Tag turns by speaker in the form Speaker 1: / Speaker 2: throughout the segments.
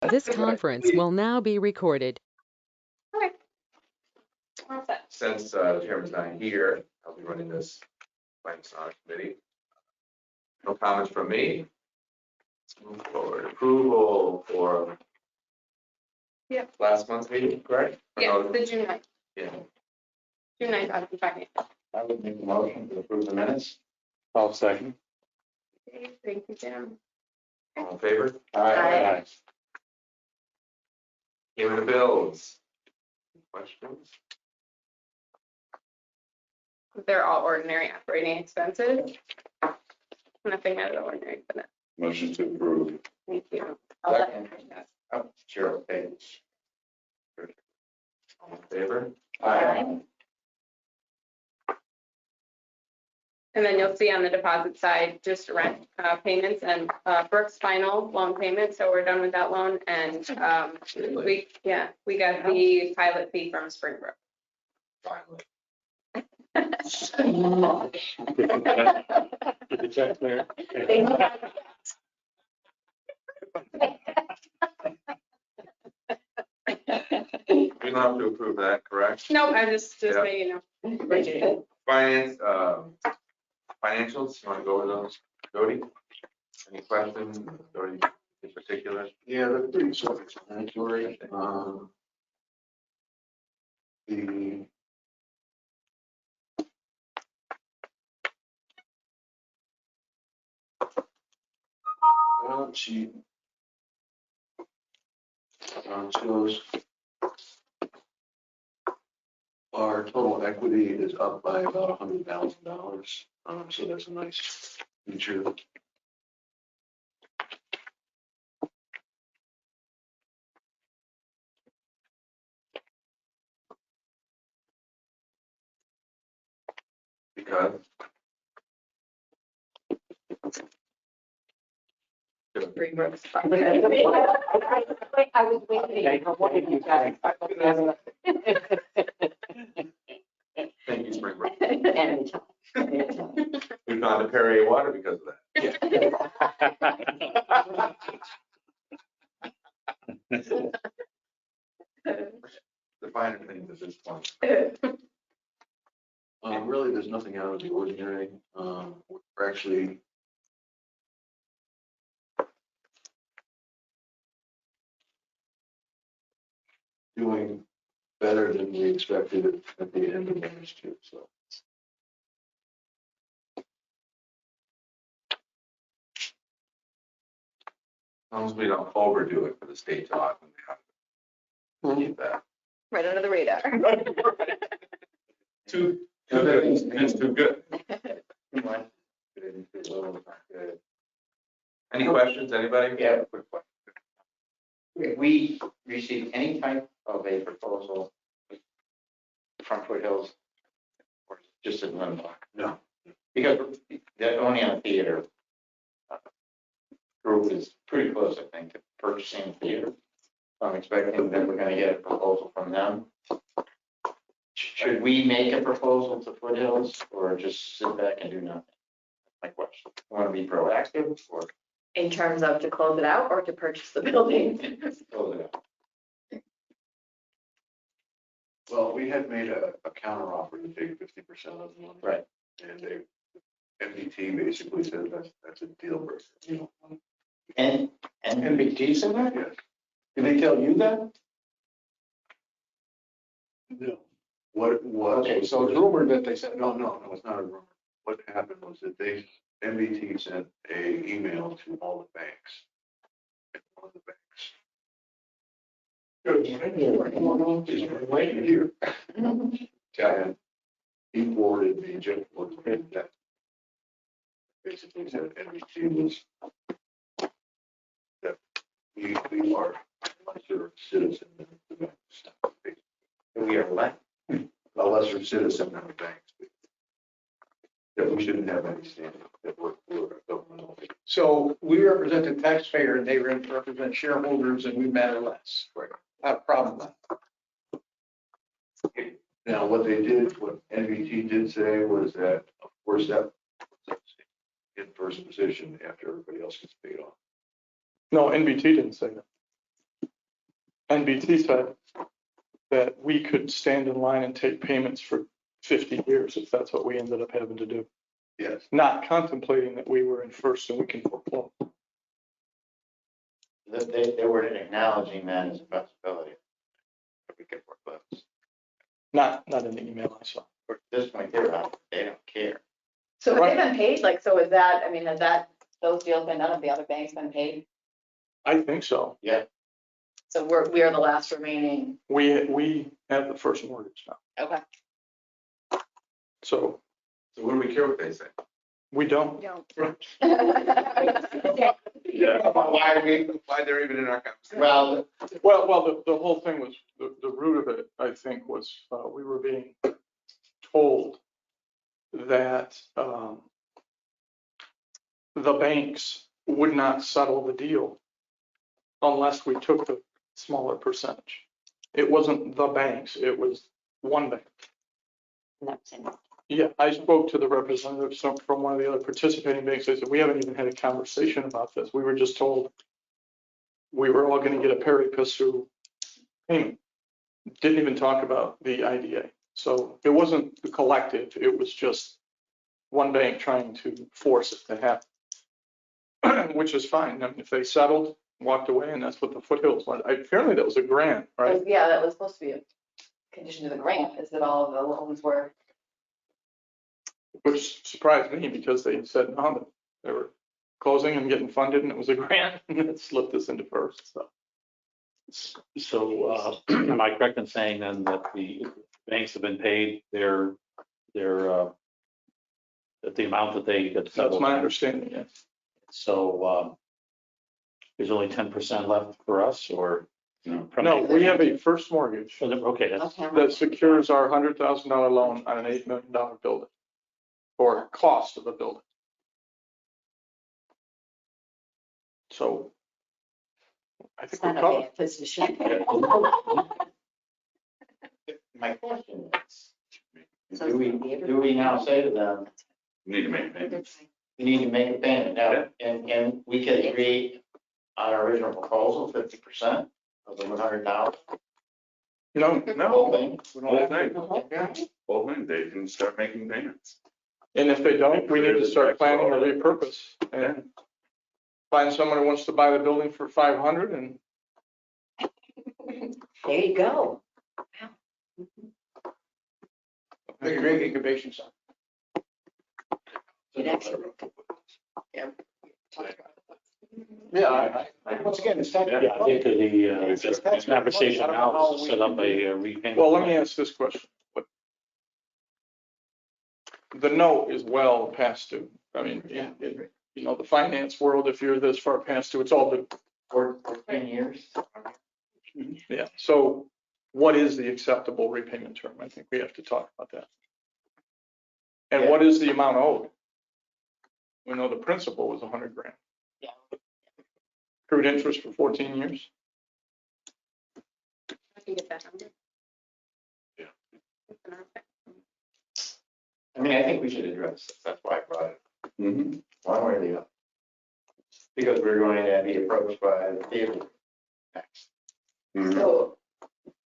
Speaker 1: This conference will now be recorded.
Speaker 2: Okay. All set.
Speaker 3: Since the chairman's not here, I'll be running this finance audit committee. No comments from me. Let's move forward. Approval for
Speaker 2: Yep.
Speaker 3: last month's meeting, correct?
Speaker 2: Yeah, the June 9th.
Speaker 3: Yeah.
Speaker 2: June 9th, I'll be fine.
Speaker 4: I would make a motion to approve the minutes. I'll second.
Speaker 2: Okay, thank you, Jim.
Speaker 3: All in favor?
Speaker 2: Aye.
Speaker 3: Payment of bills. Questions?
Speaker 2: They're all ordinary operating expenses. Nothing out of the ordinary for that.
Speaker 4: Motion to approve.
Speaker 2: Thank you. I'll let him finish that.
Speaker 4: Oh, sure, okay.
Speaker 3: All in favor?
Speaker 2: Aye. And then you'll see on the deposit side, just rent payments and Brooks' final loan payment. So we're done with that loan. And we got the pilot fee from Springbrook.
Speaker 3: Finally.
Speaker 4: Get the check there.
Speaker 3: We don't have to approve that, correct?
Speaker 2: No, I just
Speaker 3: Yeah.
Speaker 2: made you know.
Speaker 3: Finance, financials, you want to go over those, Jody? Any questions, Jody, in particular?
Speaker 5: Yeah, they're pretty self-explanatory. The balance sheet shows our total equity is up by about $100,000. So that's a nice feature.
Speaker 3: Because
Speaker 2: Springbrook's.
Speaker 6: I was waiting for one of you guys.
Speaker 3: thank you, Springbrook.
Speaker 6: Anytime.
Speaker 3: We found a Perrier water because of that. The finer things at this point.
Speaker 5: Really, there's nothing out of the ordinary. We're actually doing better than we expected at the end of last year, so.
Speaker 3: As long as we don't overdo it for the state audit when they have to keep that.
Speaker 2: Right under the radar.
Speaker 3: Too good, it's too good. Any questions, anybody?
Speaker 4: Yeah. Quick question. Have we received any type of a proposal from Foothills? Or just in limbo?
Speaker 5: No.
Speaker 4: Because the only on theater group is pretty close, I think, to purchasing a theater. So I'm expecting that we're gonna get a proposal from them. Should we make a proposal to Foothills or just sit back and do nothing? My question. Want to be proactive or
Speaker 6: In terms of to close it out or to purchase the building?
Speaker 4: close it out?
Speaker 5: Well, we had made a counter offer to take 50% of the money.
Speaker 4: Right.
Speaker 5: And MDT basically said that's a deal breaker. You know?
Speaker 4: And
Speaker 7: MBT said that?
Speaker 5: Yes.
Speaker 7: Did they tell you that?
Speaker 5: No. What it was.
Speaker 7: Okay, so it's rumored that they said,
Speaker 5: No, it's not a rumor. What happened was that MDT sent a email to all the banks. And one of the banks is right here. And he forwarded me just what that basically said MDT was that we are a lesser citizen than the banks.
Speaker 4: we are left.
Speaker 5: A lesser citizen than the banks. That we shouldn't have any standing, that we're a governmental.
Speaker 7: so we represent the taxpayer and they represent shareholders and we matter less.
Speaker 5: Right.
Speaker 7: Not a problem.
Speaker 5: Now, what NVT did say was that, of course, that was in first position after everybody else gets paid off.
Speaker 8: No, NBT didn't say that. NBT said that we could stand in line and take payments for 50 years if that's what we ended up having to do.
Speaker 5: Yes.
Speaker 8: Not contemplating that we were in first and we can foreclose.
Speaker 4: They were acknowledging that as a possibility. We could foreclose.
Speaker 8: Not in the email I saw.
Speaker 4: At this point, they don't care.
Speaker 6: So have they been paid? Like, so is that, I mean, has that, those deals been done? Have the other banks been paid?
Speaker 8: I think so.
Speaker 4: Yeah.
Speaker 6: So we are the last remaining.
Speaker 8: We have the first mortgage now.
Speaker 6: Okay.
Speaker 8: So
Speaker 3: So what do we care what they say?
Speaker 8: we don't.
Speaker 3: Yeah. Why they're even in our conversation?
Speaker 4: Well,
Speaker 8: Well, the whole thing was, the root of it, I think, was we were being told that the banks would not settle the deal unless we took the smaller percentage. It wasn't the banks, it was one bank. Yeah, I spoke to the representative from one of the other participating banks. They said, we haven't even had a conversation about this. We were just told we were all going to get a pari passu payment. Didn't even talk about the IDA. So it wasn't the collective, it was just one bank trying to force it to happen, which is fine. I mean, if they settled, walked away, and that's what the Foothills wanted. Apparently that was a grant, right?
Speaker 6: Yeah, that was supposed to be a condition to the grant, is that all of the loans were.
Speaker 8: Which surprised me because they said, no, they were closing and getting funded and it was a grant and it slipped us into first, so.
Speaker 9: So, am I correct in saying then that the banks have been paid that the amount that they get?
Speaker 8: That's my understanding, yes.
Speaker 9: So, there's only 10% left for us, or?
Speaker 8: No, we have a first mortgage
Speaker 9: Okay, that's,
Speaker 8: that secures our $100,000 loan on an $8 million building, or cost of the building. So I think we're covered.
Speaker 6: Position.
Speaker 4: my question is, do we now say to them,
Speaker 3: Need to make payments.
Speaker 4: you need to make a payment now, and we could agree on our original proposal, 50% of the $100,000?
Speaker 8: No,
Speaker 3: No,
Speaker 4: thing.
Speaker 3: whole thing. Whole thing, they can start making payments.
Speaker 8: and if they don't, we need to start planning a repurpose and find someone who wants to buy the building for 500 and
Speaker 6: There you go.
Speaker 7: Make a great incubation center.
Speaker 6: You'd actually.
Speaker 7: Yeah, once again, it's not.
Speaker 9: yeah, I think the conversation now is to set up a repayment.
Speaker 8: well, let me ask this question. The note is well past due. I mean, in the finance world, if you're this far past due, it's all due.
Speaker 4: For 10 years?
Speaker 8: Yeah. So what is the acceptable repayment term? I think we have to talk about that. And
Speaker 4: Yeah.
Speaker 8: what is the amount owed? We know the principal was $100,000.
Speaker 6: Yeah.
Speaker 8: Accrued interest for 14 years.
Speaker 2: I can get that number.
Speaker 3: Yeah.
Speaker 4: I mean, I think we should address this, that's why I brought it,
Speaker 3: Mm-hmm.
Speaker 4: one way or the other. Because we're going to be approached by the theater next.
Speaker 6: So,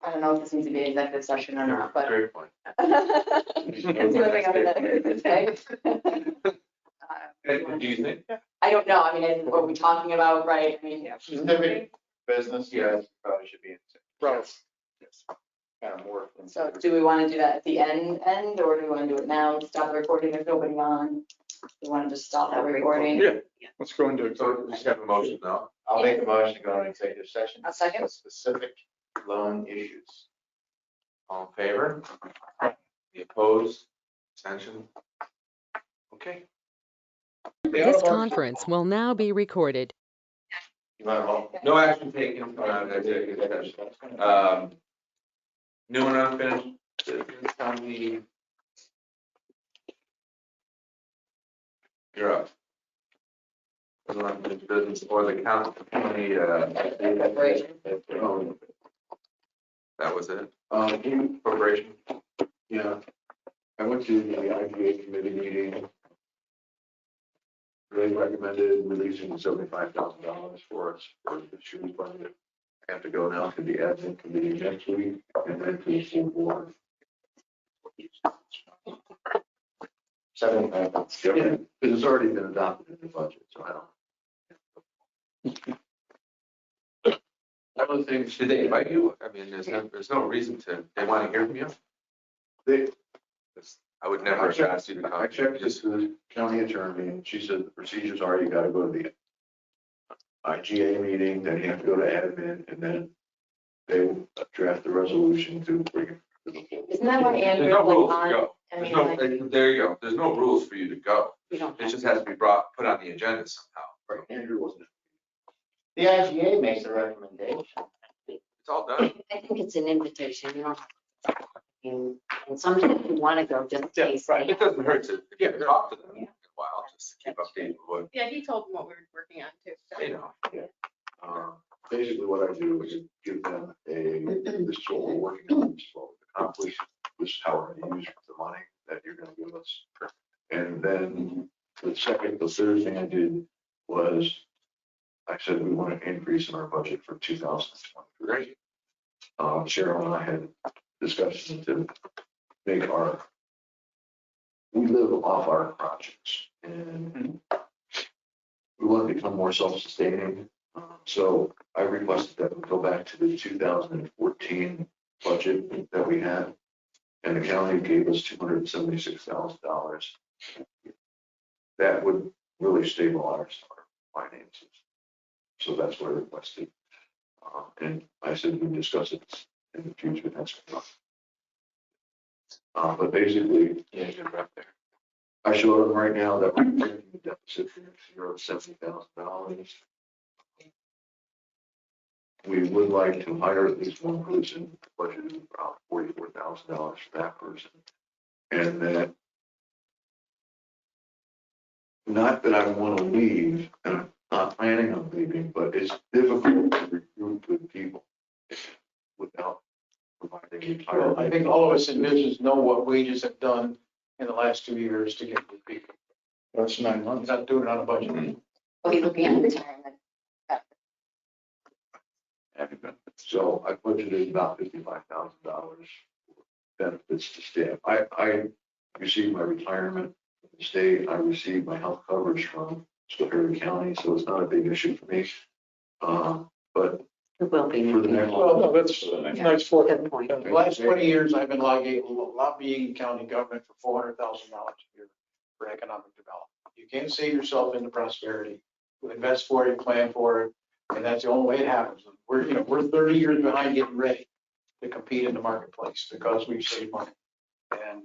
Speaker 6: I don't know if this needs to be an executive session or not, but.
Speaker 3: Great point.
Speaker 6: It's the only thing I'm gonna say.
Speaker 3: Do you think?
Speaker 6: I don't know, I mean, what are we talking about, right? I mean,
Speaker 4: Specific business, yes, probably should be in.
Speaker 8: Right.
Speaker 4: Yes. Kind of more.
Speaker 6: so do we want to do that at the end, or do we want to do it now, stop the recording, there's nobody on? Do we want to just stop that recording?
Speaker 8: Yeah. Let's go into
Speaker 3: So
Speaker 8: executive.
Speaker 3: we just have a motion now.
Speaker 4: I'll make a motion to go into executive session.
Speaker 6: A second.
Speaker 4: for Specific loan issues.
Speaker 3: All in favor? The opposed? Abstention? Okay.
Speaker 1: This conference will now be recorded.
Speaker 4: You want to vote?
Speaker 3: No action taken on executive session. New and unfinished business on the. You're up. New and unfinished business or the county. That was it. Appropriation.
Speaker 5: Yeah, I went to the IGA committee meeting. They recommended releasing $75,000 for us for the shoes budget. have to go now to the admin committee next week and then to the full board.
Speaker 4: 75.
Speaker 5: Yep, because it's already been adopted in the budget, so I don't. One of the things,
Speaker 3: Did they invite you? I mean, there's no reason to, they want to hear from you?
Speaker 5: they,
Speaker 3: I would never have asked you to come.
Speaker 5: I checked this with the county attorney, and she said the procedures are you gotta go to the IGA meeting, then you have to go to admin, and then they will draft the resolution to bring it to the board.
Speaker 6: Isn't that why
Speaker 3: There's
Speaker 6: Andrew
Speaker 3: no
Speaker 6: was
Speaker 3: rules to
Speaker 6: on?
Speaker 3: go.
Speaker 6: I
Speaker 3: There's
Speaker 6: mean,
Speaker 3: no,
Speaker 6: like,
Speaker 3: there you go. There's no rules for you to go.
Speaker 6: we don't
Speaker 3: It
Speaker 6: have.
Speaker 3: just has to be put on the agenda somehow.
Speaker 5: Right, Andrew wasn't.
Speaker 4: The IGA makes a recommendation.
Speaker 3: It's all done.
Speaker 10: I think it's an invitation, you don't have to. And sometimes you want to go just in case.
Speaker 3: It doesn't hurt to talk to them in a while, just to keep updated with what
Speaker 2: Yeah, he told them what we were working on too. so.
Speaker 3: they know.
Speaker 5: Basically, what I do is give them this is what we're working on, this is what we've accomplished, this is how we're gonna use the money that you're gonna give us. And then the third thing I did was, I said we want to increase in our budget for 2023. Cheryl and I had discussions to make we live off our projects and we want to become more self-sustaining. So I requested that we go back to the 2014 budget that we had, and the county gave us $276,000. That would really stabilize our finances. So that's what I requested. And I said we discuss it in the future. That's but basically,
Speaker 3: Yeah, good rep there.
Speaker 5: I showed them right now that we're breaking the deficit for next year of $70,000. We would like to hire at least one person, budgeted about $44,000 for that person. And that, not that I want to leave, and I'm not planning on leaving, but it's difficult to recruit good people without providing.
Speaker 7: Well, I think all of us in business know what wages have done in the last 2 years to get good people.
Speaker 9: That's 9
Speaker 7: I'm
Speaker 9: months.
Speaker 7: not doing it on a budget.
Speaker 6: Oh, you're looking at retirement.
Speaker 5: So I budgeted about $55,000 benefits to staff. I received my retirement from the state. I received my health coverage from Schoharie County, so it's not a big issue for me. But
Speaker 10: It will be.
Speaker 5: for the next.
Speaker 8: Well, no, that's nice for them.
Speaker 10: Good point.
Speaker 7: The last 20 years, I've been lobbying county government for $400,000 a year for economic development. You can't save yourself into prosperity. You invest for it, you plan for it, and that's the only way it happens. We're 30 years behind getting ready to compete in the marketplace because we've saved money. And,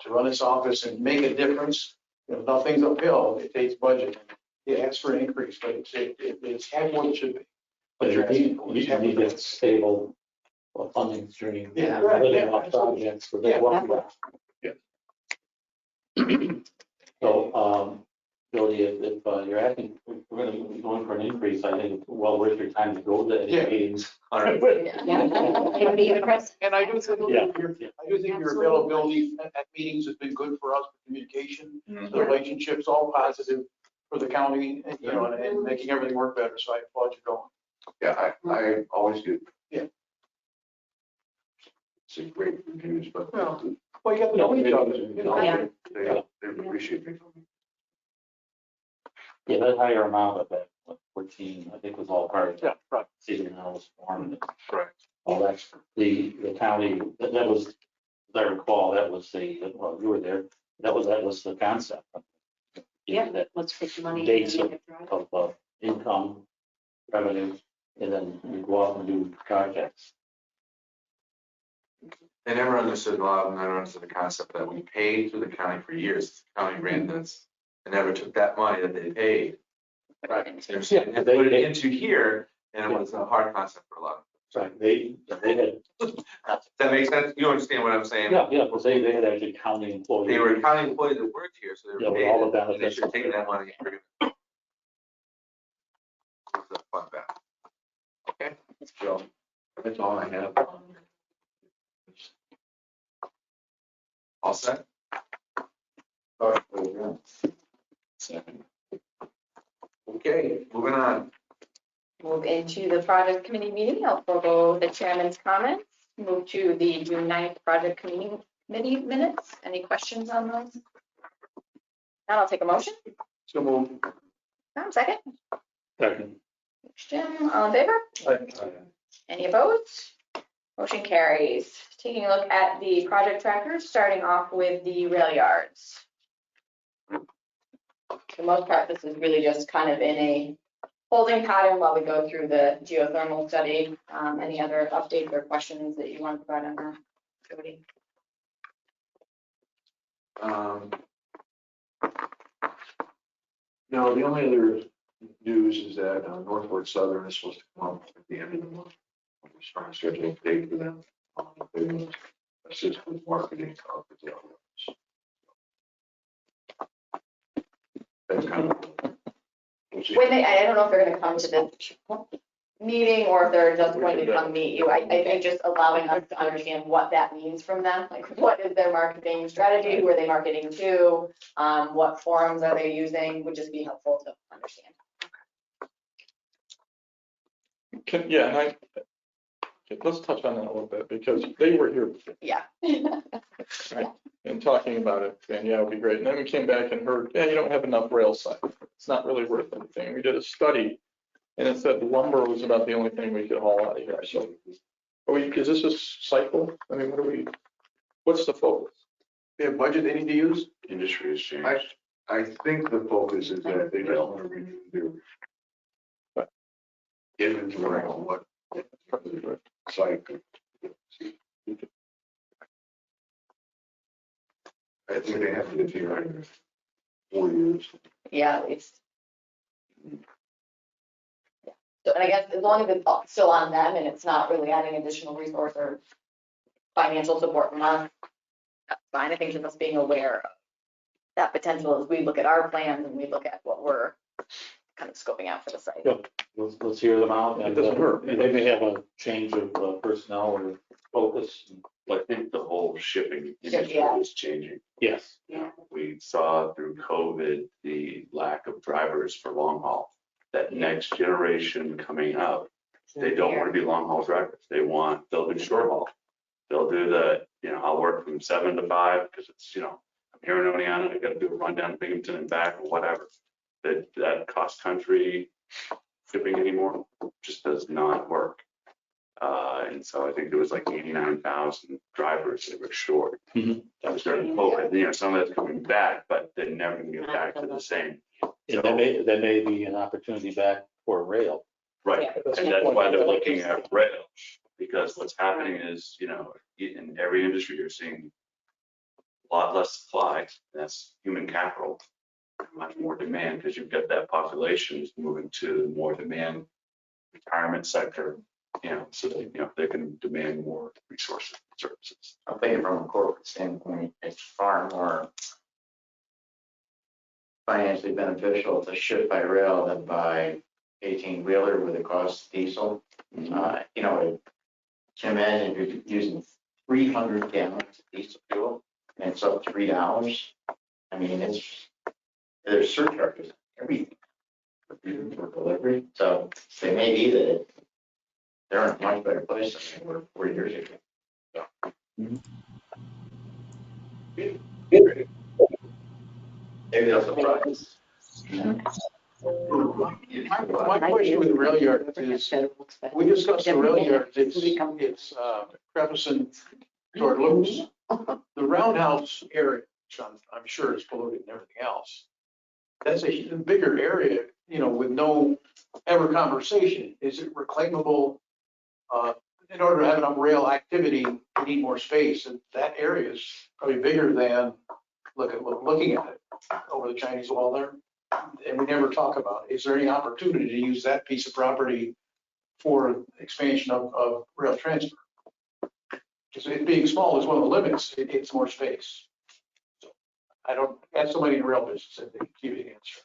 Speaker 7: to run this office and make a difference, nothing's uphill. It takes budget. It asks for an increase, but it's half what it should be.
Speaker 9: But you need that stable funding stream.
Speaker 7: Yeah,
Speaker 9: Living off projects for the So, Billy, if you're asking, we're going to be going for an increase, I think, well worth your time to go to any
Speaker 7: Yeah.
Speaker 9: meetings.
Speaker 3: All right.
Speaker 6: And be impressed.
Speaker 7: And I do think,
Speaker 9: Yeah.
Speaker 7: your availability at meetings has been good for us for communication. The relationship's all positive for the county, and making everything work better. So I applaud you going.
Speaker 5: Yeah, I always get.
Speaker 7: Yeah.
Speaker 5: It's a great reviews, but
Speaker 7: Well, you got to know each other.
Speaker 10: Yeah.
Speaker 5: they appreciate me.
Speaker 9: Yeah, that higher amount of that, 14, I think was all part of
Speaker 7: Yeah, right.
Speaker 9: season house form and
Speaker 3: Correct.
Speaker 9: all that. The county, that was, as I recall, that was well, you were there, that was the concept.
Speaker 10: Yeah,
Speaker 9: That
Speaker 10: let's put the money.
Speaker 9: dates of income, revenue, and then you go off and do projects.
Speaker 3: They never understood, a lot of them never understood the concept that we paid through the county for years. The county ran this, and never took that money that they paid.
Speaker 9: Right.
Speaker 3: And put it into here, and it was a hard concept for a lot of
Speaker 9: Right, they had,
Speaker 3: them. Does that make sense? You understand what I'm saying?
Speaker 9: yeah, because they had actually county employees.
Speaker 3: They were county employees that worked here, so they
Speaker 9: Yeah,
Speaker 3: were
Speaker 9: with
Speaker 3: paid,
Speaker 9: all the
Speaker 3: and they
Speaker 9: benefits.
Speaker 3: should have taken that money. and it was a fun fact. Okay,
Speaker 5: So that's all I have.
Speaker 3: all set?
Speaker 5: All right.
Speaker 3: Okay, moving on.
Speaker 6: move into the project committee meeting. I'll forego the chairman's comments. Move to the June 9th project committee minutes. Any questions on those? Now I'll take a motion.
Speaker 8: So move.
Speaker 6: Tom, second.
Speaker 9: Second.
Speaker 6: Thanks, Jim. All in favor? Any opposed? Motion carries. Taking a look at the project trackers, starting off with the rail yards. For the most part, this is really just kind of in a holding pattern while we go through the geothermal study. Any other updates or questions that you want to provide on that, Jody?
Speaker 5: No, the only other news is that Northward Southern is supposed to come up at the end of the month. We're trying to schedule a date for them. They will assist with marketing of the developments. That's kind of.
Speaker 6: When they, I don't know if they're gonna come to the meeting or if they're just going to come meet you. I think just allowing us to understand what that means from them, like what is their marketing strategy, who are they marketing to, what forums are they using, would just be helpful to understand.
Speaker 8: Yeah, and let's touch on that a little bit because they were here before,
Speaker 6: Yeah.
Speaker 8: right? And talking about it, and yeah, it would be great. And then we came back and heard, yeah, you don't have enough rail site. It's not really worth anything. We did a study and it said lumber was about the only thing we could haul out of here. So is this a cycle? I mean, what's the focus?
Speaker 7: They have budget they need to use?
Speaker 5: Industry has changed. I think the focus is that they don't want to renew their inventory on what site. I think they have to get here in 4 years.
Speaker 6: Yeah, it's. So, and I guess as long as it's still on them and it's not really adding additional resource or financial support from us, that's fine. I think just us being aware of that potential as we look at our plans and we look at what we're kind of scoping out for the site.
Speaker 9: Yeah, let's hear them out.
Speaker 8: It doesn't hurt.
Speaker 9: And they may have a change of personnel or focus.
Speaker 11: I think the whole shipping industry
Speaker 6: Yeah.
Speaker 11: is changing.
Speaker 9: Yes.
Speaker 11: We saw through COVID, the lack of drivers for long haul. That next generation coming up, they don't want to be long haul drivers. They'll do short haul. They'll do I'll work from 7 to 5 because it's, I'm here in Oneonta, I got to do a run down to Binghamton and back or whatever. That cross country shipping anymore just does not work. And so I think there was like 89,000 drivers that were short.
Speaker 9: Mhm.
Speaker 11: That was during COVID. Some of that's coming back, but they're never going to get back to the same.
Speaker 9: And there may be an opportunity back for rail.
Speaker 11: Right, and that's why they're looking at rail, because what's happening is, in every industry, you're seeing a lot less supply, and that's human capital, much more demand, because you've got that population is moving to more demand retirement sector, so they can demand more resources and services.
Speaker 4: I'm thinking from a corporate standpoint, it's far more financially beneficial to ship by rail than by 18-wheeler with the cost of diesel. Can imagine if you're using 300 gallons of diesel fuel and it's up $3. I mean, there's surcharges, everything for delivery. So they may be that they're in a much better place than they were 4 years ago. Maybe they'll surprise.
Speaker 7: My question with the rail yard is, we discussed the rail yard, it's crevice toward Lewis. The roundhouse area, which I'm sure is polluted and everything else. That's a bigger area, with no ever conversation. Is it reclaimable? In order to have enough rail activity, we need more space, and that area is probably bigger than looking at it over the Chinese wall there. And we never talk about it. Is there any opportunity to use that piece of property for expansion of rail transfer? Because it being small is one of the limits. It's more space. So I don't have somebody in the rail business that they can give you the answer.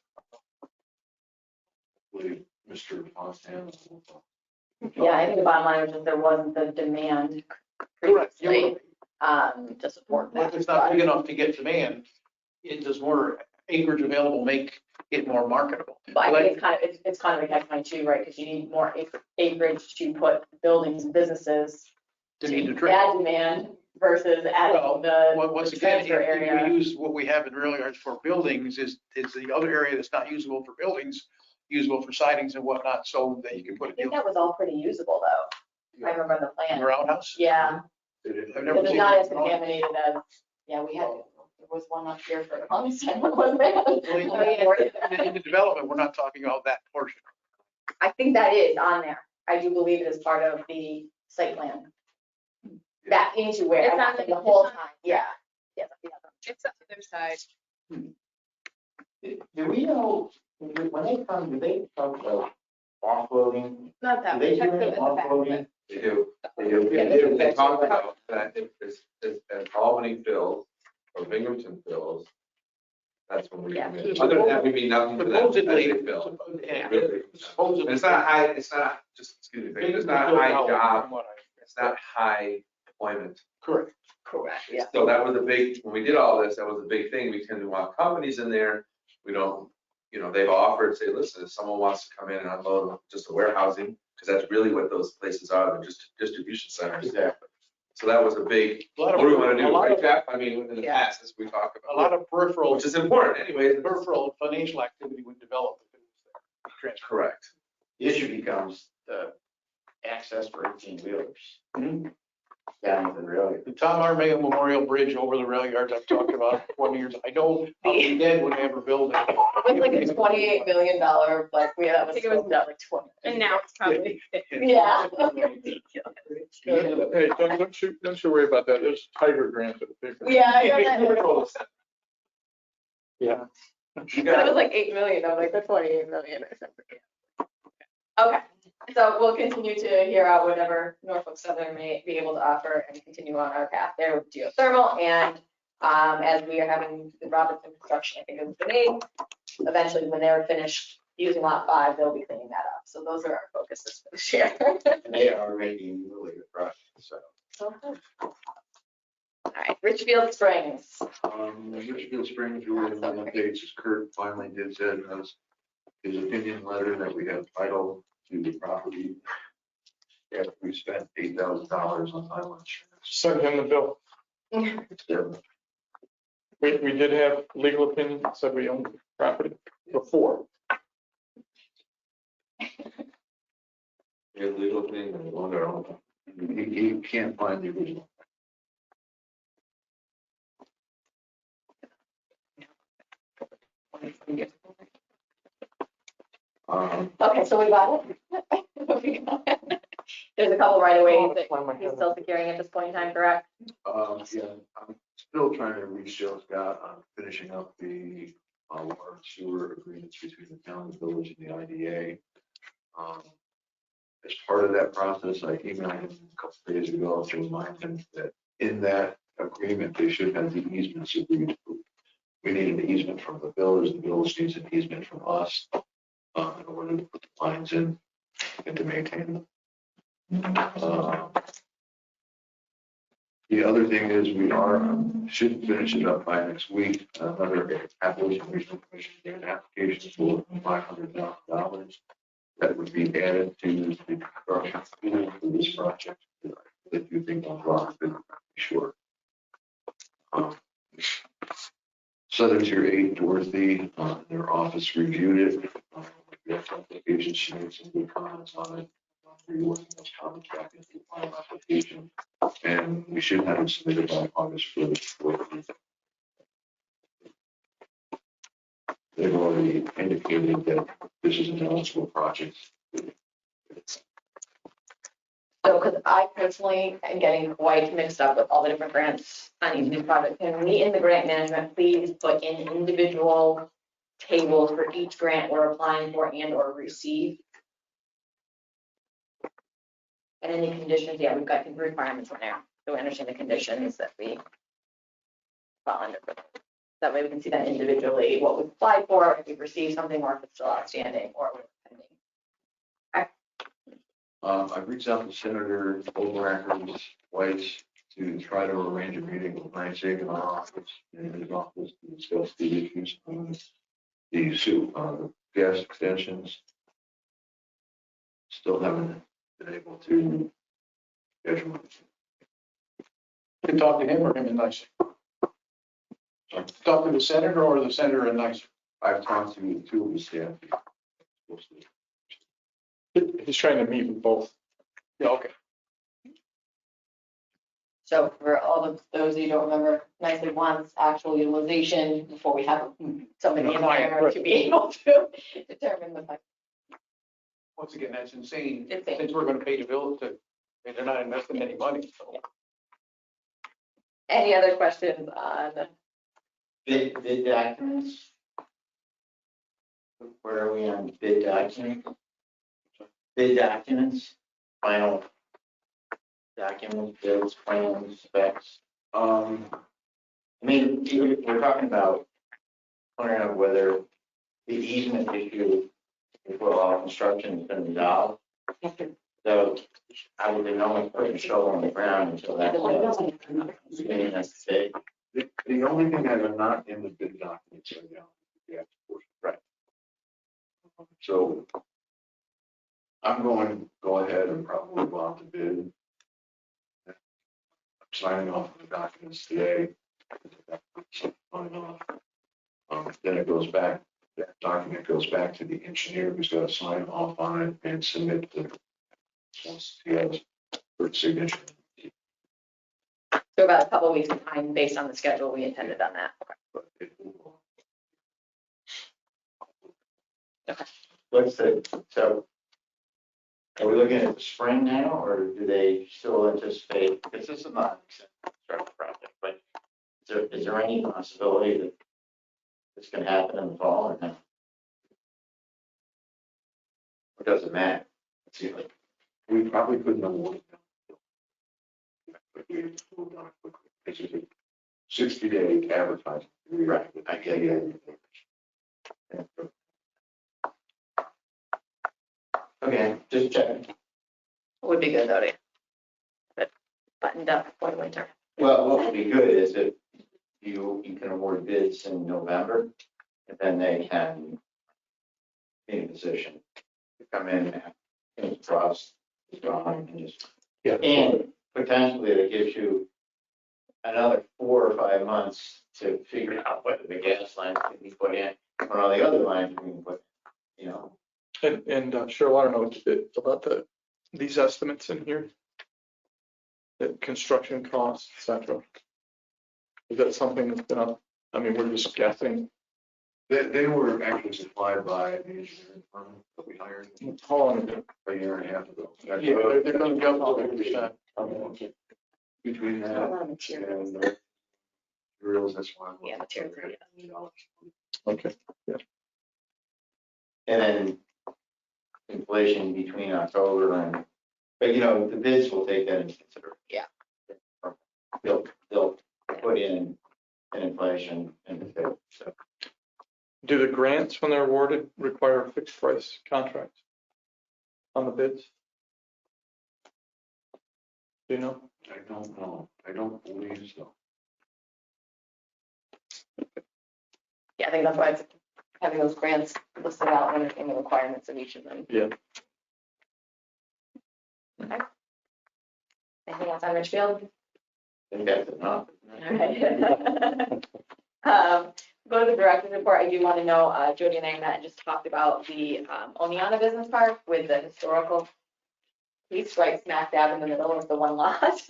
Speaker 5: Mr. Montana.
Speaker 6: Yeah, I think the bottom line was that there wasn't the demand
Speaker 7: Correct.
Speaker 6: previously, to support that.
Speaker 7: If it's not big enough to get demand, it does more acreage available make it more marketable.
Speaker 6: But I think it's kind of a catch-22 too, right? Because you need more acreage to put buildings and businesses
Speaker 7: To need to trade.
Speaker 6: add demand versus adding
Speaker 7: Once
Speaker 6: the
Speaker 7: again,
Speaker 6: transfer
Speaker 7: if
Speaker 6: area.
Speaker 7: we use what we have in rail yards for buildings is the other area that's not usable for buildings, usable for sidings and whatnot, so that you can put
Speaker 6: I
Speaker 7: a
Speaker 6: think
Speaker 7: deal
Speaker 6: that was all pretty usable though. I remember the
Speaker 7: in
Speaker 6: plan.
Speaker 7: your outhouse.
Speaker 6: Yeah,
Speaker 7: I've never
Speaker 6: it's
Speaker 7: seen
Speaker 6: not
Speaker 7: it.
Speaker 6: as contaminated as, yeah, we had, there was one up here for the longest time, wasn't there?
Speaker 7: In the development, we're not talking about that portion.
Speaker 6: I think that is on there. I do believe it is part of the site plan. Back into where,
Speaker 2: It's
Speaker 6: I'm
Speaker 2: on
Speaker 6: not
Speaker 2: the-
Speaker 6: saying the whole time, yeah. Yeah.
Speaker 2: It's on the other side.
Speaker 4: Do we know, when they come, do they talk about offloading?
Speaker 2: Not
Speaker 4: Do
Speaker 2: that
Speaker 4: they
Speaker 2: one,
Speaker 4: do
Speaker 2: check
Speaker 4: any
Speaker 2: the back.
Speaker 4: offloading?
Speaker 3: They do.
Speaker 2: Yeah,
Speaker 3: They talk about that if Albany fills or Binghamton fills, that's when we come in. Other than that, we mean nothing to them as
Speaker 7: Supposedly,
Speaker 3: they fill.
Speaker 7: yeah,
Speaker 3: Really.
Speaker 7: supposedly.
Speaker 3: And it's not high, it's not, just, excuse me, it's not high job, it's not high employment.
Speaker 7: Correct.
Speaker 6: Correct, yeah.
Speaker 3: So that was a big, when we did all this, that was a big thing. We tend to want companies in there. We don't, they've offered, say, listen, if someone wants to come in and unload just a warehousing, because that's really what those places are, they're just distribution centers.
Speaker 4: Exactly.
Speaker 3: So that was a big,
Speaker 7: A lot
Speaker 3: what
Speaker 7: of-
Speaker 3: do we want to
Speaker 7: a
Speaker 3: do,
Speaker 7: lot
Speaker 3: right,
Speaker 7: of-
Speaker 3: Jeff? I mean, in the
Speaker 6: Yeah.
Speaker 3: past, as we talked
Speaker 7: A
Speaker 3: about.
Speaker 7: lot of peripheral,
Speaker 3: Which is important anyway.
Speaker 7: peripheral financial activity would develop if it was there.
Speaker 3: Correct.
Speaker 4: The issue becomes the access for 18-wheelers.
Speaker 7: Mhm.
Speaker 4: Down the rail.
Speaker 7: The Tom Armega Memorial Bridge over the rail yards I've talked about for 20 years. I know I'll be dead when they ever build it.
Speaker 6: It was like a $28 million, like, we have
Speaker 2: I think it was
Speaker 6: like 20.
Speaker 2: And now it's probably.
Speaker 6: Yeah.
Speaker 8: Hey, don't you worry about that. There's Tiger grants that are big.
Speaker 6: Yeah, yeah.
Speaker 8: Yeah.
Speaker 3: You
Speaker 6: It
Speaker 3: got
Speaker 6: was like 8 million, I'm like, the 28 million or something. Okay, so we'll continue to hear out whatever Norfolk Southern may be able to offer and continue on our path there with geothermal. And as we are having the Robinson construction, I think it was the name, eventually when they're finished using lot 5, they'll be cleaning that up. So those are our focuses for this year.
Speaker 4: And they are making really good progress, so.
Speaker 6: Okay. All right, Richfield Springs.
Speaker 5: Richfield Springs, really, the updates is Kurt finally did send us his opinion letter that we have title to the property. After we spent $8,000 on title insurance.
Speaker 8: Send him the bill. We did have legal opinion that said we owned the property before.
Speaker 3: your legal thing on their own.
Speaker 5: He can't find the original.
Speaker 6: Okay, so we got it. We got it. There's a couple right away that he's still securing at this point in time, correct?
Speaker 5: Yeah, I'm still trying to reach Joe Scott on finishing up the water and sewer agreements between the town, the village, and the IDA. As part of that process, I emailed him a couple of days ago to remind him that in that agreement, they should have the easements agreed to. We need an easement from the village needs an easement from us in order to put the lines in and to maintain them. The other thing is should finish it up by next week. Another Appalachian Regional Commission did an application for $500,000 that would be added to the construction pool for this project. If you think I'm wrong, then I'm sure. Southern Tier 8, Dorothy, their office reviewed it. The application, she made some good comments on it. We're working those comments back into the final application, and we should have it submitted by August 1st. They've already indicated that this is an eligible project.
Speaker 6: So, because I personally am getting quite mixed up with all the different grants on each new project. Can we in the grant management, please put in individual tables for each grant we're applying for and or receive? And any conditions, yeah, we've got the requirements on there, so we understand the conditions that we fall under. That way we can see that individually, what we've applied for, if we've received something, or if it's still outstanding, or we're pending.
Speaker 5: I've reached out to Senator Overacker's wife, to try to arrange a meeting with Brian Sagan in our office, in his office, to discuss the issues on the gas extensions. Still haven't been able to schedule it.
Speaker 7: You talk to him or him and Nicer? Talk to the senator or the senator and Nicer?
Speaker 5: I've talked to two of the staff.
Speaker 8: He's trying to meet with both.
Speaker 7: Yeah, okay.
Speaker 6: So for all of those who don't remember, nicely wants actual utilization before we have somebody in there to be able to determine the.
Speaker 7: Once again, that's insane.
Speaker 6: Insane.
Speaker 7: Since we're gonna pay the bill to, and they're not investing any money, so.
Speaker 6: Any other questions on?
Speaker 4: Bid documents? Where are we on bid documents? Bid documents, final documents, bills, plans, specs. I mean, we're talking about figuring out whether the easement issue before all construction has been resolved. So I wouldn't know if putting a shovel on the ground until that's big.
Speaker 5: The only thing that are not in the bid documents right now, the actual portion. Right. So I'm going to go ahead and probably go out to bid. I'm signing off on the documents today. Signing off. Then it goes back, that document goes back to the engineer who's got to sign off on it and submit the once he has for signature.
Speaker 6: So about a couple of weeks of time based on the schedule we intended on that.
Speaker 5: But it will.
Speaker 4: What's the, so are we looking at the spring now, or do they still anticipate, because this is not a construction project, but is there any possibility that this can happen in the fall or not? It doesn't matter. It seems like
Speaker 5: We probably couldn't award it. But we moved on quickly. It's just a 60-day advertising.
Speaker 4: Right, I get it. Okay, just checking.
Speaker 6: Would be good though to have it buttoned up before winter.
Speaker 4: Well, what would be good is if you can award bids in November, and then they can be in a position to come in and frost is gone and just.
Speaker 8: Yeah.
Speaker 4: And potentially that gives you another 4 or 5 months to figure out whether the gas lines can be put in, or all the other lines can be put in, you know?
Speaker 8: And Cheryl, I don't know about these estimates in here. The construction costs, et cetera. Is that something that's been up? I mean, we're just guessing.
Speaker 5: They were actually supplied by the engineering firm that we hired
Speaker 8: How long ago?
Speaker 5: a year and a half ago.
Speaker 8: Yeah, they're going to be up about 50%.
Speaker 5: Between that and materials, that's why.
Speaker 6: Yeah, materials,
Speaker 8: Okay.
Speaker 4: And then inflation between October and, but you know, the bids will take that into consideration.
Speaker 6: Yeah.
Speaker 4: They'll put in an inflation and the bid, so.
Speaker 8: Do the grants, when they're awarded, require fixed price contracts on the bids? Do you know?
Speaker 5: I don't know. I don't believe so.
Speaker 6: Yeah, I think that's why it's having those grants listed out and the requirements of each of them.
Speaker 8: Yeah.
Speaker 6: Okay. Anything else on Richfield?
Speaker 4: I think that's enough.
Speaker 6: All right. Go to the director's report. I do want to know, Jody and I met and just talked about the Oneonta Business Park with the historical piece right smack dab in the middle of the one lot.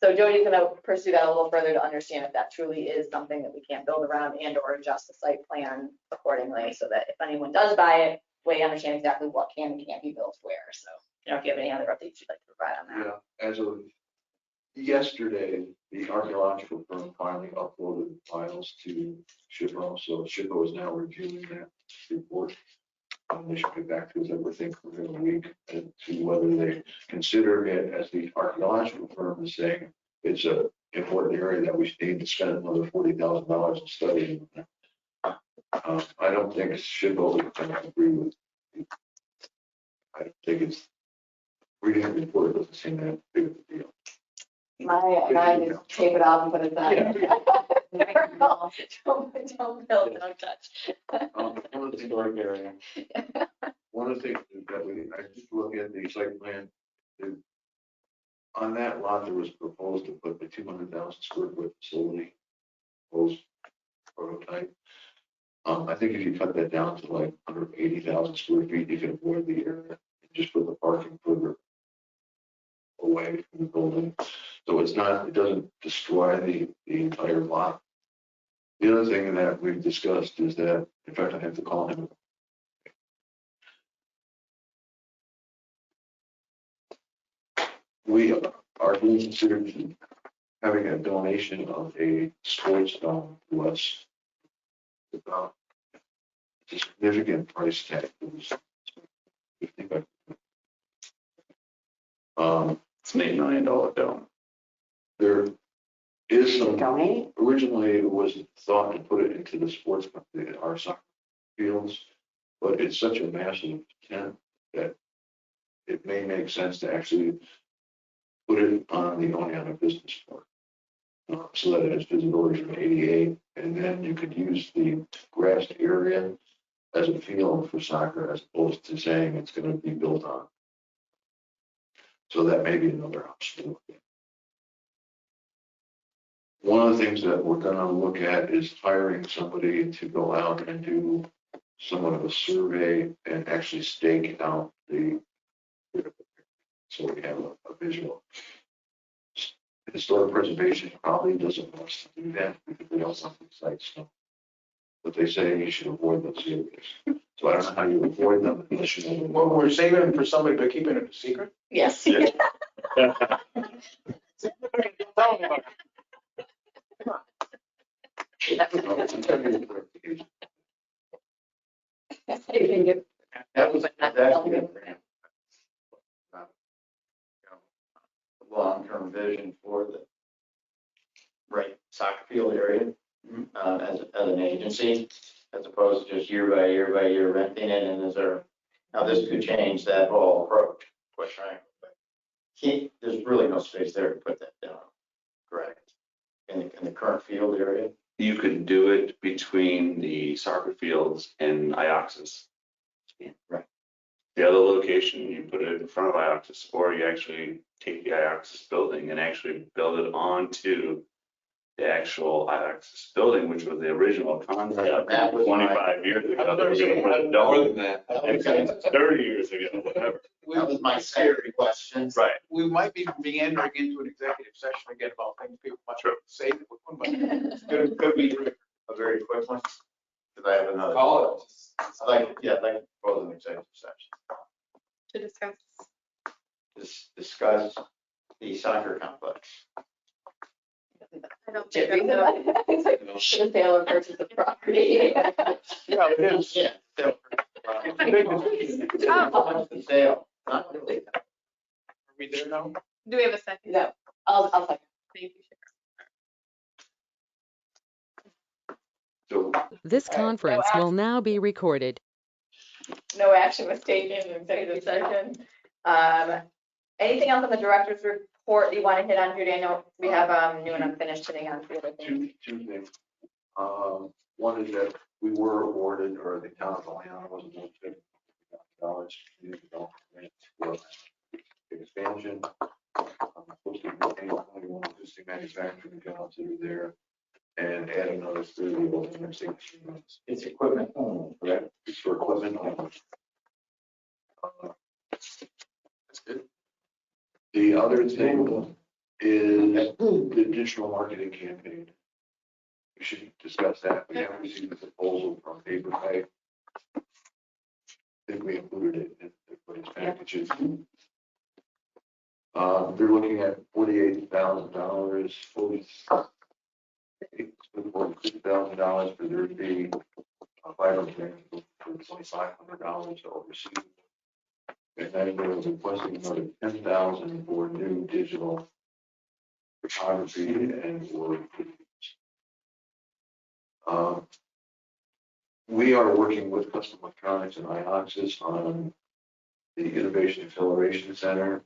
Speaker 6: So Jody's going to pursue that a little further to understand if that truly is something that we can't build around and or adjust the site plan accordingly, so that if anyone does buy it, we understand exactly what can and can't be built where. So, you know, if you have any other updates you'd like to provide on that.
Speaker 5: Yeah, as of yesterday, the archaeological firm finally uploaded files to SHPO, so SHPO is now reviewing that report. They should get back to us, I would think, within a week, and to whether they consider it, as the archaeological firm is saying, it's a important area that we need to spend another $40,000 in studying. I don't think SHPO is going to agree with. I don't think it's reading the report doesn't seem that big of a deal.
Speaker 6: Mine is tape it off and put it aside. Don't build, don't touch.
Speaker 5: One of the things,
Speaker 9: Historic area.
Speaker 5: one of the things that I just look at the site plan, the- on that lot, there was proposed to put the 200,000 square foot facility, proposed prototype. I think if you cut that down to like 180,000 square feet, you can avoid the area and just put the parking further away from the building. So it's not, it doesn't destroy the entire lot. The other thing that we've discussed is that, in fact, I have to call him. We are being considered having a donation of a sports dome to us. About a significant price tag. It was 55.
Speaker 4: It's an $8 million dome.
Speaker 5: There is some,
Speaker 10: Donate?
Speaker 5: originally it was thought to put it into the sports, our soccer fields, but it's such a massive tent that it may make sense to actually put it on the Oneonta Business Park. So that it has visibility from 88, and then you could use the grassed area as a field for soccer as opposed to saying it's going to be built on. So that may be another option. One of the things that we're going to look at is hiring somebody to go out and do somewhat of a survey and actually stake out the, so we have a visual. Historic preservation probably doesn't want us to do that because they don't want the sites. But they say you should avoid those areas. So I don't know how you avoid them unless you know.
Speaker 7: Well, we're saving it for somebody, but keeping it a secret.
Speaker 6: Yes.
Speaker 4: That was actually a grant. Long-term vision for the soccer field area as an agency, as opposed to just year by year by year renting it. And now this could change that whole approach, quite frankly. There's really no space there to put that down, correct? In the current field area.
Speaker 11: You could do it between the soccer fields and Ioxis.
Speaker 4: Right.
Speaker 11: The other location, you put it in front of Ioxis, or you actually take the Ioxis building and actually build it onto the actual Ioxis building, which was the original concept
Speaker 4: That was
Speaker 11: 25 years ago.
Speaker 7: I was
Speaker 11: They were
Speaker 7: gonna
Speaker 11: gonna
Speaker 7: say,
Speaker 11: put a
Speaker 3: More
Speaker 11: dome.
Speaker 3: than that.
Speaker 11: It's 30 years ago, whatever.
Speaker 4: That was my second question.
Speaker 11: Right.
Speaker 7: We might be meandering into an executive session again about things people might
Speaker 11: True.
Speaker 7: say. That we wouldn't, but could be
Speaker 4: A very quick one, because I have another.
Speaker 3: Call it.
Speaker 4: I'd like to propose an executive session.
Speaker 2: To discuss.
Speaker 4: Discuss the soccer complex.
Speaker 2: I don't
Speaker 6: Should
Speaker 2: think
Speaker 6: we?
Speaker 2: that's
Speaker 6: The sale or purchase of property.
Speaker 7: yeah, it is.
Speaker 4: Yeah. So,
Speaker 7: It's a big decision.
Speaker 4: the sale, not really.
Speaker 7: Are we there now?
Speaker 2: Do we have a second?
Speaker 6: No, I'll second.
Speaker 2: Thank you.
Speaker 11: So
Speaker 1: This conference will now be recorded.
Speaker 6: No action was taken in executive session. Anything else on the director's report you want to hit on here, Daniel? We have new and unfinished sitting on the other things.
Speaker 5: Two things. One is that we were awarded, or the town of Oneonta was awarded $50,000 community development grant for expansion. Supposed to be paying one existing manufacturing jobs that are there and add another 30 over the next 18 months.
Speaker 4: It's equipment only, correct?
Speaker 5: It's for equipment only. That's good. The other thing is the additional marketing campaign. We should discuss that. We haven't received the proposal from Paper Bag. I think we included it in everybody's packages. They're looking at $48,000, $46,000 for their fee. Vital grant for $2,500 to oversee. And then they're requesting another $10,000 for new digital photography and or we are working with Custom Electronics and Ioxis on the Innovation Acceleration Center.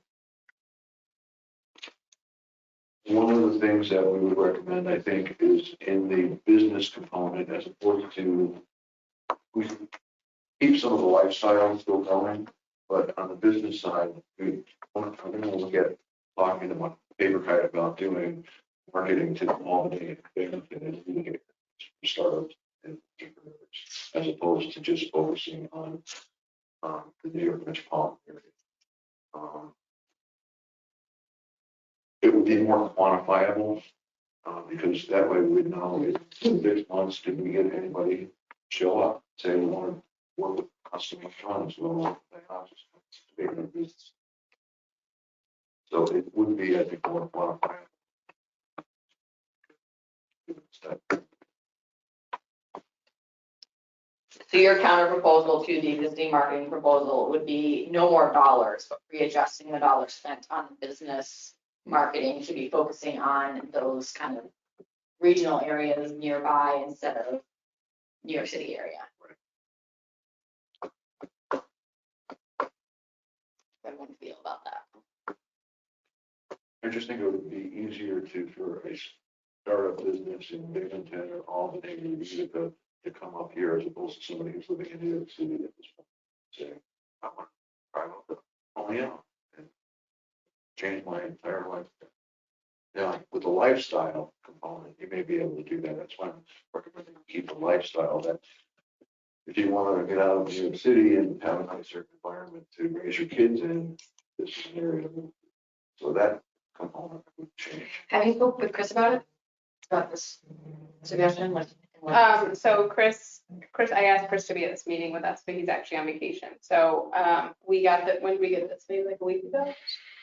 Speaker 5: One of the things that we would recommend, I think, is in the business component as opposed to, we keep some of the lifestyle still going, but on the business side, I'm going to look at talking to my paper guy about doing marketing to Albany and startups and entrepreneurs, as opposed to just focusing on the New York metropolitan area. It would be more quantifiable, because that way we'd know in 6 months, did we get anybody show up, say we want to work with custom electronics, we want to houses, big enough business. So it would be, I think, more quantifiable.
Speaker 6: So your counter proposal to the existing marketing proposal would be no more dollars, but readjusting the dollars spent on business marketing to be focusing on those kind of regional areas nearby instead of New York City area. Everyone feel about that?
Speaker 5: I just think it would be easier for a startup business in Binghamton or Albany or Utica to come up here as opposed to somebody who's living in New York City at this point. Saying, I want to drive up to Olean and change my entire life. Now, with the lifestyle component, you may be able to do that. That's why I'm recommending keep the lifestyle. That if you want to get out of New York City and have a nicer environment to raise your kids in, this is an area to move. So that component would change.
Speaker 6: Have you spoken with Chris about it? About this suggestion?
Speaker 2: So Chris, I asked Chris to be at this meeting with us, but he's actually on vacation. So we got that, when did we get this? Maybe like a week ago.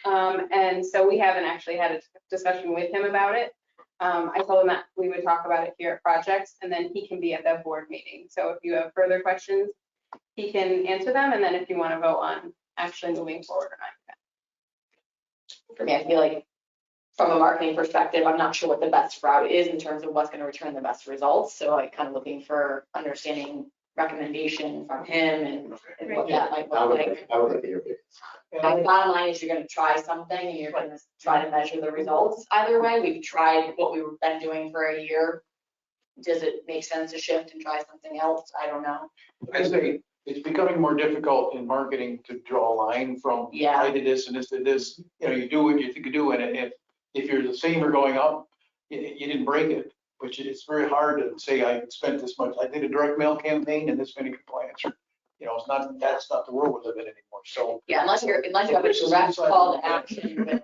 Speaker 2: And so we haven't actually had a discussion with him about it. I told him that we would talk about it here at projects, and then he can be at that board meeting. So if you have further questions, he can answer them. And then if you want to vote on actually moving forward or not.
Speaker 6: For me, I feel like from a marketing perspective, I'm not sure what the best route is in terms of what's going to return the best results. So I'm kind of looking for understanding recommendation from him and what that might look like.
Speaker 5: I would be okay.
Speaker 6: The bottom line is you're going to try something and you're going to try to measure the results. Either way, we've tried what we've been doing for a year. Does it make sense to shift and try something else? I don't know.
Speaker 7: I say it's becoming more difficult in marketing to draw a line from I did this and this did this. You know, you do what you think you do, and if you're the same or going up, you didn't break it. Which it's very hard to say I spent this much. I did a direct mail campaign and this many compliance. You know, that's not the world we live in anymore. So
Speaker 6: yeah, unless you have a direct call to action.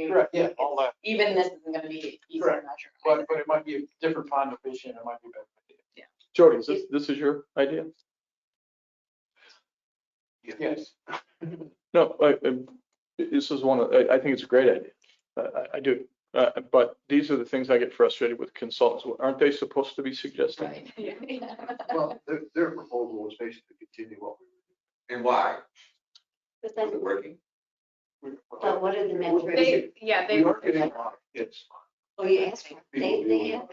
Speaker 7: Right, yeah, all that.
Speaker 6: Even this isn't going to be easy to measure.
Speaker 7: But it might be a different pond of fish and it might be better.
Speaker 6: Yeah.
Speaker 8: Jody, this is your idea?
Speaker 7: Yes.
Speaker 8: No, this is I think it's a great idea. I do. But these are the things I get frustrated with consultants. Aren't they supposed to be suggesting?
Speaker 6: Right.
Speaker 5: Well, their proposal was basically continue what we were
Speaker 3: And why?
Speaker 10: But
Speaker 3: Was
Speaker 10: then,
Speaker 3: it working?
Speaker 5: doing.
Speaker 10: but what are the metrics?
Speaker 5: We are getting a lot of hits.
Speaker 10: Oh, you asked for,
Speaker 5: People
Speaker 10: they
Speaker 5: doing
Speaker 10: have.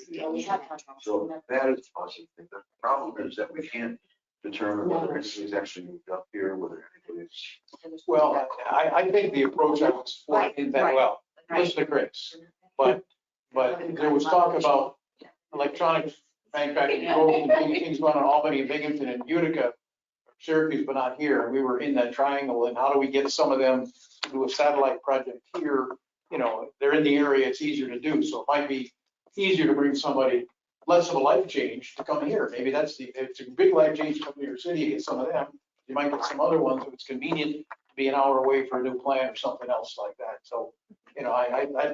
Speaker 6: Yeah, we have.
Speaker 5: So that is a positive thing. The problem is that we can't determine whether anybody's actually moved up here, whether anybody's.
Speaker 7: Well, I think the approach I was for in that well. Listen to Chris, but there was talk about electronic manufacturing and things going on in Albany, Binghamton, and Utica, Syracuse, but not here. And we were in that triangle. And how do we get some of them to do a satellite project here? You know, they're in the area, it's easier to do. So it might be easier to bring somebody less of a life change to come here. Maybe it's a big life change to come to your city, you get some of them. You might get some other ones if it's convenient to be an hour away for a new plan or something else like that. So, you know,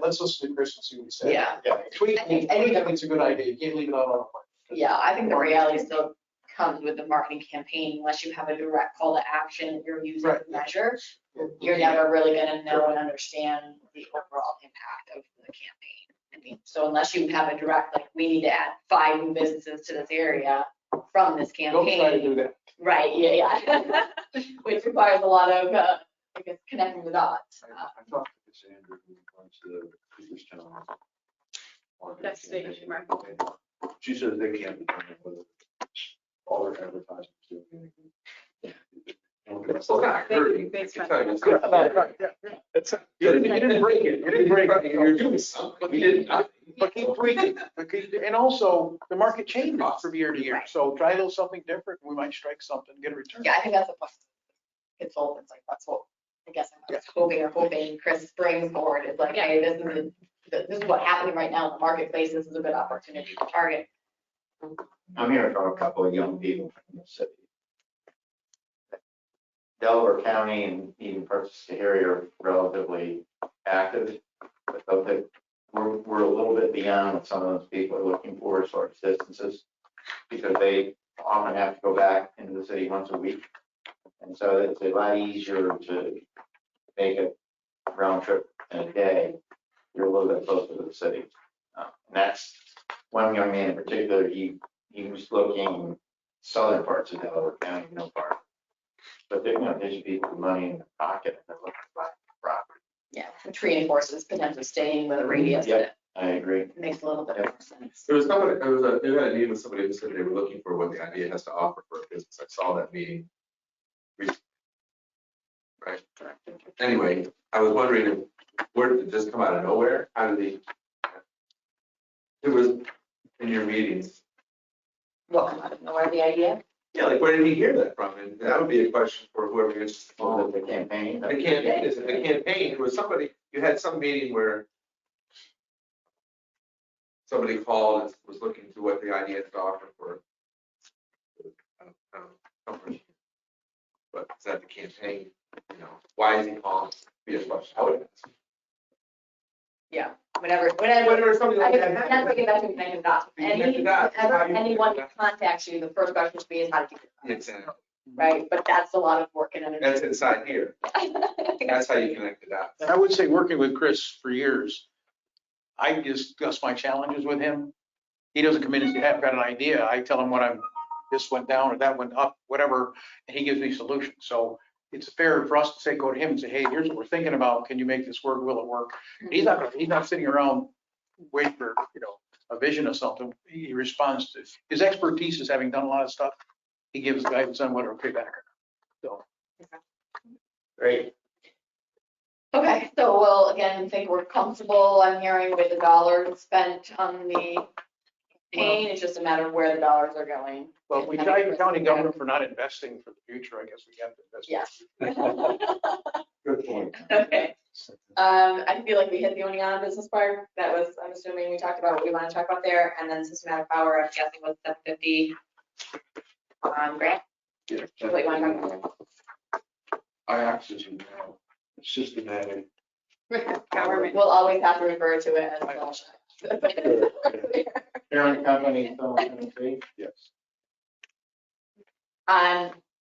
Speaker 7: let's listen to Chris and see what he says.
Speaker 6: Yeah.
Speaker 7: Tweet, I think it's a good idea. You can't leave it out on a plan.
Speaker 6: Yeah, I think the reality still comes with the marketing campaign, unless you have a direct call to action that you're using to measure. You're never really going to know and understand the overall impact of the campaign. I mean, so unless you have a direct, like, we need to add 5 new businesses to this area from this campaign.
Speaker 7: Don't try to do that.
Speaker 6: Right, yeah. Which requires a lot of, I guess, connecting the dots.
Speaker 5: I talked to Cassandra who runs the Cooperstown.
Speaker 2: That's the issue, Mark.
Speaker 5: She says they can't determine whether all their advertisements doing anything.
Speaker 3: It's still not hurting.
Speaker 2: They
Speaker 3: I can tell you, it's
Speaker 8: Yeah,
Speaker 3: not-
Speaker 8: right, yeah.
Speaker 7: You didn't break it. You didn't break it.
Speaker 3: You're doing something. We did nothing.
Speaker 7: But keep tweaking. And also, the market changes from year to year. So try a little something different. We might strike something, get a return.
Speaker 6: Yeah, I think that's the point. Consultants, like, that's what, I guess I'm hoping Chris brings forward is like, hey, this is what happening right now in the marketplace. This is a good opportunity to target.
Speaker 4: I'm hearing from a couple of young people from the city. Delaware County and even parts of Schoharie are relatively active, but we're a little bit beyond what some of those people are looking for as far as distances, because they often have to go back into the city once a week. And so it's a lot easier to make a round trip in a day. You're a little bit closer to the city. And that's one young man in particular, he was looking southern parts of Delaware County, no part. But there's people with money in their pocket and they're looking to buy property.
Speaker 6: Yeah, which reinforces potentially staying with a radius
Speaker 4: Yep.
Speaker 6: that
Speaker 4: I agree.
Speaker 6: makes a little bit more sense.
Speaker 3: You had a meeting with somebody who said they were looking for what the idea has to offer for a business. I saw that meeting. Right. Anyway, I was wondering, where did it just come out of nowhere? How did he? It was in your meetings.
Speaker 6: What come out of nowhere, the idea?
Speaker 3: Yeah, like where did he hear that from? And that would be a question for whoever is.
Speaker 4: The campaign.
Speaker 3: The campaign, is it the campaign? It was somebody, you had some meeting where somebody called and was looking to what the idea is to offer for. Company. But is that the campaign? Why is he calling? Be a question. I would ask.
Speaker 6: Yeah, whenever,
Speaker 3: something like that happens.
Speaker 6: that's what you have to connect the dots.
Speaker 3: Connect the dots.
Speaker 6: Whenever
Speaker 3: How do you
Speaker 6: anyone
Speaker 3: connect
Speaker 6: contacts you, the first question should be is how did you get it?
Speaker 3: Exactly.
Speaker 6: Right, but that's a lot of work and energy.
Speaker 3: That's inside here. That's how you connect the dots.
Speaker 7: And I would say, working with Chris for years, I discuss my challenges with him. He doesn't come in and say, I've got an idea. I tell him this went down or that went up, whatever, and he gives me solutions. So it's fair for us to say, go to him and say, hey, here's what we're thinking about. Can you make this work? Will it work? He's not sitting around waiting for, a vision of something. He responds to, his expertise is having done a lot of stuff. He gives guidance on whether to pay back or not. So.
Speaker 4: Great.
Speaker 6: Okay, so we'll again think we're comfortable, I'm hearing, with the dollars spent on the campaign. It's just a matter of where the dollars are going.
Speaker 7: Well, we try the county government for not investing for the future. I guess we have to invest.
Speaker 6: Yes.
Speaker 5: Good point.
Speaker 6: Okay. I feel like we hit the only business part. That was, I'm assuming we talked about what we want to talk about there, and then systematic power, I'm guessing was 750 grant.
Speaker 5: Yeah,
Speaker 6: What you want to talk about
Speaker 5: I access you now, systematic.
Speaker 6: there? Government, we'll always have to refer to it as
Speaker 4: Parent company, so Tennessee.
Speaker 5: Yes.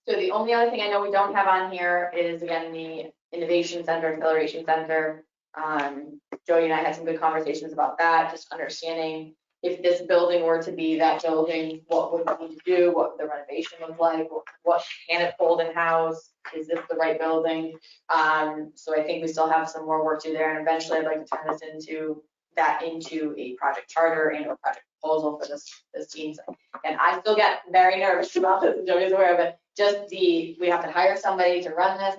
Speaker 6: So the only other thing I know we don't have on here is, again, the Innovation Center, Acceleration Center. Jody and I had some good conversations about that, just understanding if this building were to be that building, what would we need to do? What would the renovation look like? What can it hold in house? Is this the right building? So I think we still have some more work to do there, and eventually I'd like to turn this into a project charter and a project proposal for this team. And I still get very nervous about this, and Jody's aware of it. We have to hire somebody to run this.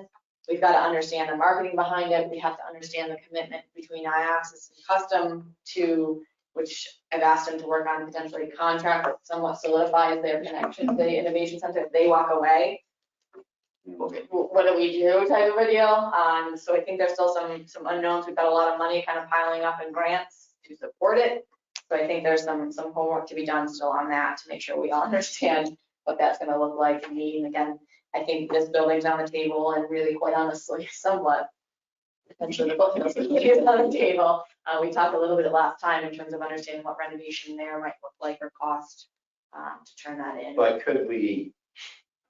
Speaker 6: We've got to understand the marketing behind it. We have to understand the commitment between iAccess and Custom to, which I've asked them to work on potentially a contract that somewhat solidifies their connection to the Innovation Center. If they walk away, what do we do type of a deal? So I think there's still some unknowns. We've got a lot of money kind of piling up in grants to support it. So I think there's some homework to be done still on that to make sure we all understand what that's going to look like and mean. Again, I think this building's on the table, and really, quite honestly, somewhat, potentially the book is on the table. We talked a little bit last time in terms of understanding what renovation there might look like or cost to turn that in.
Speaker 4: But could we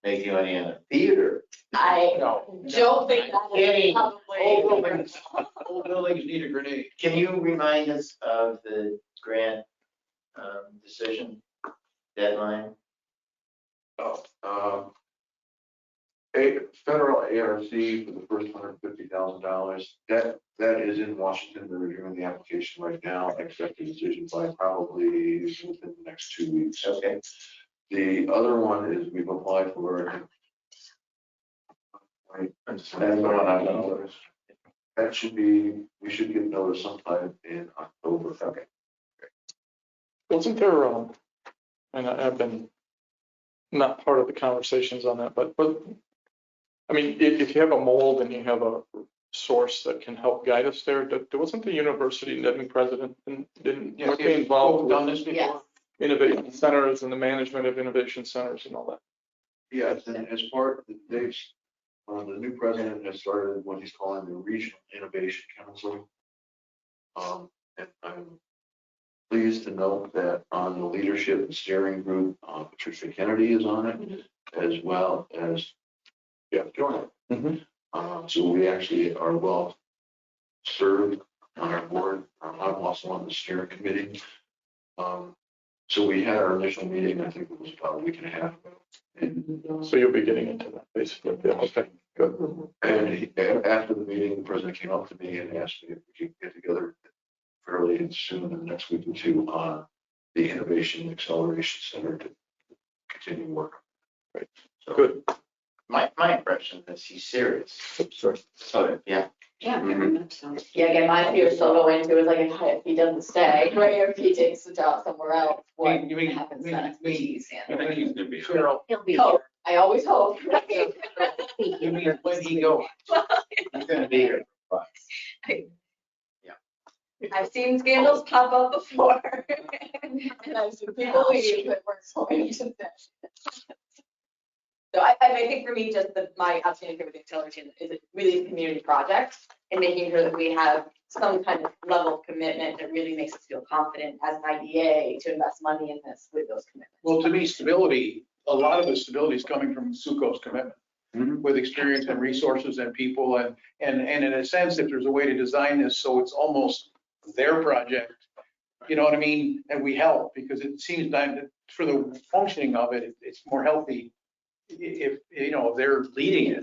Speaker 4: make you any in a theater?
Speaker 6: I
Speaker 7: No.
Speaker 6: don't think that is probably.
Speaker 7: Old buildings need a grenade.
Speaker 4: Can you remind us of the grant decision deadline?
Speaker 5: A federal ARC for the first $150,000. That is in Washington. They're reviewing the application right now. I expect a decision by probably within the next 2 weeks.
Speaker 4: Okay.
Speaker 5: The other one is we've applied for. that should be, we should get notice sometime in October. Okay.
Speaker 8: Wasn't there, and I've been not part of the conversations on that, but, I mean, if you have a mold and you have a source that can help guide us there, wasn't the university Newton president and didn't
Speaker 7: Yes,
Speaker 8: be involved
Speaker 7: done
Speaker 8: with
Speaker 7: this before.
Speaker 6: Yes.
Speaker 8: innovation centers and the management of innovation centers and all that?
Speaker 5: Yes, and as part, the new president has started what he's calling the Regional Innovation Council. And I'm pleased to note that on the leadership and steering group, Patricia Kennedy is on it, as well as Jeff Joyner. So we actually are well served on our board. I'm also on the steering committee. So we had our initial meeting, I think it was about a week and a half ago. And,
Speaker 8: So you'll be getting into that, basically. Yeah, okay, good.
Speaker 5: and after the meeting, the president came up to me and asked me if we could get together fairly soon, in the next week or two, on the Innovation Acceleration Center to continue work.
Speaker 8: Right.
Speaker 5: So,
Speaker 8: Good.
Speaker 4: My impression is he's serious.
Speaker 8: Sorry.
Speaker 4: So, yeah.
Speaker 10: Yeah, very much so.
Speaker 6: Yeah, again, my fear still go into is like, if he doesn't stay, right, if he takes the job somewhere else, what
Speaker 7: You mean-
Speaker 6: happens
Speaker 7: you
Speaker 6: next?
Speaker 11: I think he's gonna be.
Speaker 7: Cheryl,
Speaker 10: He'll be
Speaker 6: Hope, I always hope.
Speaker 7: you mean when he goes? He's gonna be here.
Speaker 6: I've seen scandals pop up before. And I've seen people leave that weren't going to that. So I think for me, just my opportunity with the acceleration is it really a community project and making sure that we have some kind of level of commitment that really makes us feel confident as an IDA to invest money in this with those commitments.
Speaker 7: Well, to me, stability, a lot of the stability is coming from Suco's commitment with experience and resources and people. And in a sense, if there's a way to design this so it's almost their project, you know what I mean? And we help because it seems that for the functioning of it, it's more healthy if, you know, if they're leading it.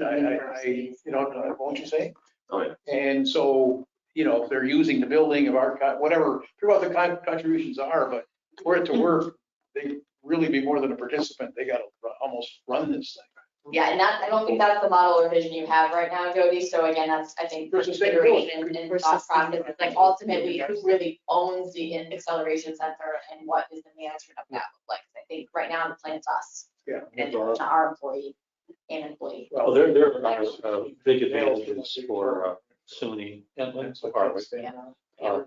Speaker 7: You know, won't you say?
Speaker 11: Oh, yeah.
Speaker 7: And so, you know, if they're using the building of our, whatever, figure out what the contributions are, but for it to work, they really be more than a participant. They got to almost run this thing.
Speaker 6: Yeah, and I don't think that's the model or vision you have right now, Jody. So again, that's, I think,
Speaker 7: For
Speaker 6: consideration and thought process. It's like ultimately who really owns the acceleration center and what is the management of that look like? I think right now the plan's us.
Speaker 7: Yeah.
Speaker 6: And not our employee and employee.
Speaker 9: Well, there are big advantages for SUNY department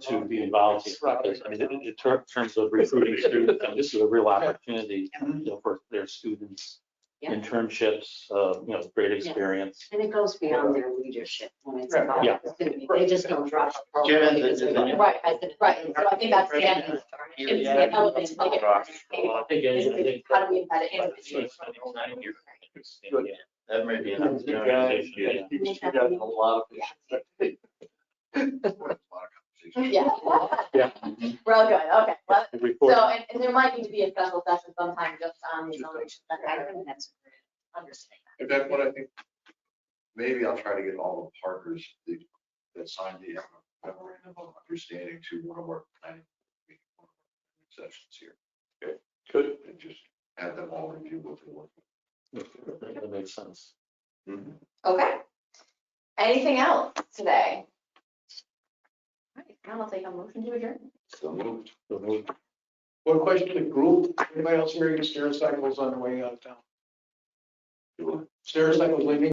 Speaker 9: to be involved here. Because, I mean, in terms of recruiting students, and this is a real opportunity, you know, for their students.
Speaker 10: Yeah.
Speaker 9: Internships, you know, great experience.
Speaker 10: And it goes beyond their leadership when it's
Speaker 7: Right.
Speaker 10: about
Speaker 9: Yeah.
Speaker 10: the student. They just don't drop a program.
Speaker 4: Given
Speaker 10: because
Speaker 4: the-
Speaker 10: they don't-
Speaker 6: Right, right. So I think that's the end. It's the element, like,
Speaker 9: Well, I think,
Speaker 6: how do we embed it in?
Speaker 4: That may be an
Speaker 8: You guys,
Speaker 4: opportunity.
Speaker 8: you guys have a lot of patience.
Speaker 6: Yeah.
Speaker 8: Yeah.
Speaker 6: We're all good, okay. Well,
Speaker 9: Report.
Speaker 6: so, and there might need to be a special session sometime just on the acceleration center.
Speaker 10: I think that's understanding.
Speaker 5: In fact, what I think, maybe I'll try to get all the partners that signed the memorandum of understanding to one of our planning sessions here. Okay,
Speaker 8: Good.
Speaker 5: and just have them all review what they want.
Speaker 9: That makes sense.
Speaker 6: Okay. Anything else today? All right, now I'll take a motion to adjourn.
Speaker 11: So moved.
Speaker 9: So moved.
Speaker 7: One question to the group, anybody else hearing the Stericycle's on the way out of town? Stericycle's leaving?